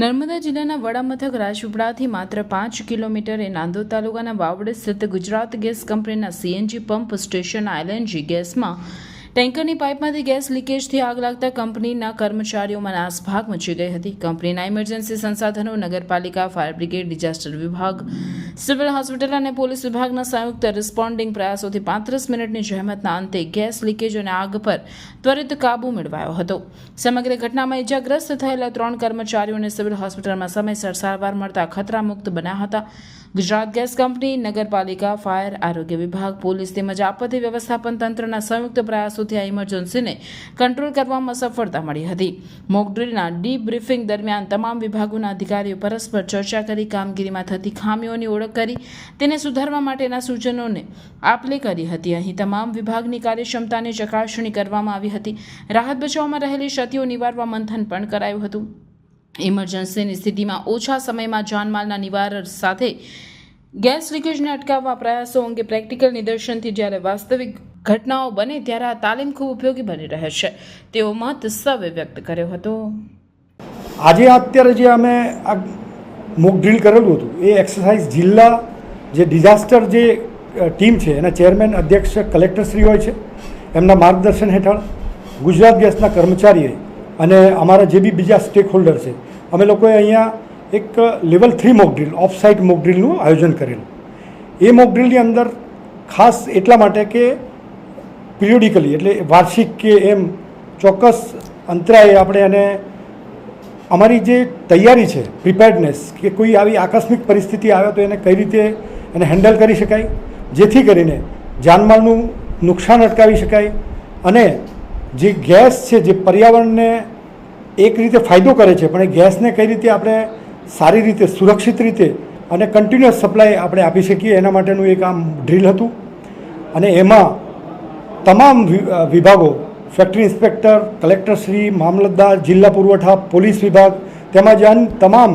નર્મદા જિલ્લાના વડા મથક રાજપીપળાથી માત્ર 5 કિલોમીટરે નાંદોદ તાલુકાના વાવડ સ્થિત ગુજરાત ગેસ કંપનીના સીએનજી પંપ સ્ટેશન એલએનજી ગેસમાં ટેન્કરની પાઇપમાંથી ગેસ લીકેજથી આગ લાગતા કંપનીના કર્મચારીઓમાં નાસભાગ મચી ગઈ હતી. કંપનીના ઇમરજન્સી સંસાધનો, નગરપાલિકા, ફાયર બ્રિગેડ, ડિઝાસ્ટર વિભાગ, સિવિલ હોસ્પિટલ અને પોલીસ વિભાગના સંયુક્ત રિસ્પોન્ડિંગ પ્રયાસોથી 35 મિનિટની જહેમતના અંતે ગેસ લીકેજ અને આગ પર ત્વરિત કાબૂ મેળવાયો હતો. સમગ્ર ઘટનામાં ઇજાગ્રસ્ત થયેલા 3 કર્મચારીઓને સિવિલ હોસ્પિટલમાં સમયસર સારવાર મળતા ખતરામુક્ત બન્યા હતા. ગુજરાત ગેસ કંપની, નગરપાલિકા, ફાયર, આરોગ્ય વિભાગ, પોલીસ તેમજ આપત્તિ વ્યવસ્થાપન તંત્રના સંયુક્ત પ્રયાસોથી આ ઇમરજન્સીને કંટ્રોલ કરવામાં સફળતા મળી હતી. મોકડ્રીલના ડીબ્રીફિંગ દરમિયાન તમામ વિભાગોના અધિકારીઓ પરસ્પર ચર્ચા કરી કામગીરીમાં થતી ખામીઓની ઓળખ કરી તેને સુધારવા માટેના સૂચનોને આપ-લે કરી હતી. અહીં તમામ વિભાગની કાર્યક્ષમતાની ચકાસણી કરવામાં આવી હતી. રાહત બચાવમાં રહેલી ક્ષતિઓ નિવારવા મંથન પણ કરાયું હતું. ઇમરજન્સીની સ્થિતિમાં ઓછા સમયમાં જાનમાલના નિવારણ સાથે ગેસ લીકેજને અટકાવવા પ્રયાસો અંગે પ્રેક્ટિકલ નિદર્શનથી જ્યારે વાસ્તવિક ઘટનાઓ બને ત્યારે આ તાલીમ ખૂબ ઉપયોગી બની રહે છે તેવો મત સૌએ વ્યક્ત કર્યો હતો. આજે અત્યારે જે અમે આ મોક ડ્રીલ કરેલું હતું એ એક્સરસાઇઝ જિલ્લા જે ડિઝાસ્ટર જે ટીમ છે એના ચેરમેન, અધ્યક્ષ, કલેક્ટરશ્રી હોય છે એમના માર્ગદર્શન હેઠળ ગુજરાત ગેસના કર્મચારીએ અને અમારા જે બી બીજા સ્ટેક હોલ્ડર છે અમે લોકોએ અહીંયા એક level 3 mock drill, off site mock ડ્રીલનું આયોજન કરેલું. એ મોક ડ્રીલની અંદર ખાસ એટલા માટે કે પિરિયોડિકલી એટલે વાર્ષિક કે એમ ચોક્કસ અંતરાએ આપણે એને અમારી જે તૈયારી છે, પ્રિપેર્ડનેસ, કે કોઈ આવી આકસ્મિક પરિસ્થિતિ આવે તો એને કઈ રીતે એને હેન્ડલ કરી શકાય જેથી કરીને જાનમાલનું નુકસાન અટકાવી શકાય અને જે ગેસ છે જે પર્યાવરણને એક રીતે ફાયદો કરે છે પણ એ ગેસને કઈ રીતે આપણે સારી રીતે, સુરક્ષિત રીતે અને કન્ટિન્યુઅસ સપ્લાય આપણે આપી શકીએ એના માટેનું એક આમ ડ્રીલ હતું. અને એમાં તમામ વિભાગો, ફેક્ટરી ઇન્સ્પેક્ટર, કલેક્ટરશ્રી, મામલતદાર, જિલ્લા પુરવઠા, પોલીસ વિભાગ તેમજ તમામ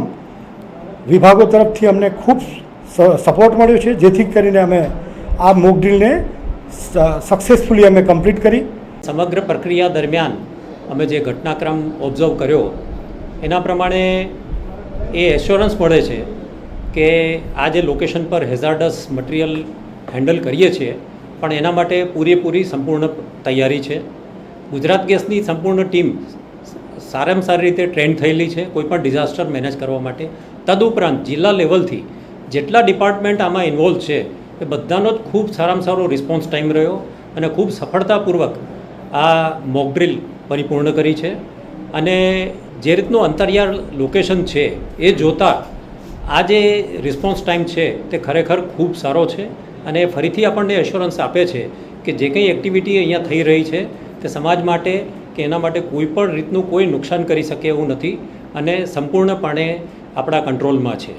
વિભાગો તરફથી અમને ખૂબ સપોર્ટ મળ્યો છે જેથી કરીને અમે આ મોક ડ્રીલને સક્સેસફુલી અમે કમ્પ્લીટ કરી. સમગ્ર પ્રક્રિયા દરમિયાન અમે જે ઘટનાક્રમ ઓબ્ઝર્વ કર્યો એના પ્રમાણે એ એશ્યોરન્સ મળે છે કે આ જે લોકેશન પર હેઝાર્ડસ મટીરિયલ હેન્ડલ કરીએ છીએ પણ એના માટે પૂરેપૂરી સંપૂર્ણ તૈયારી છે. ગુજરાત ગેસની સંપૂર્ણ ટીમ સારામાં સારી રીતે ટ્રેન થયેલી છે કોઈપણ ડિઝાસ્ટર મેનેજ કરવા માટે. તદુપરાંત જિલ્લા લેવલથી જેટલા ડિપાર્ટમેન્ટ આમાં ઇન્વોલ્વ છે એ બધાનો જ ખૂબ સારામાં સારો રિસ્પોન્સ ટાઈમ રહ્યો અને ખૂબ સફળતાપૂર્વક આ મોક ડ્રીલ પરિપૂર્ણ કરી છે. અને જે રીતનું અંતરિયાળ લોકેશન છે એ જોતાં આ જે રિસ્પોન્સ ટાઈમ છે તે ખરેખર ખૂબ સારો છે અને ફરીથી આપણને એશ્યોરન્સ આપે છે કે જે કંઈ એક્ટિવિટી અહીંયા થઈ રહી છે તે સમાજ માટે કે એના માટે કોઈ પણ રીતનું કોઈ નુકસાન કરી શકે એવું નથી અને સંપૂર્ણપણે આપણા કંટ્રોલમાં છે.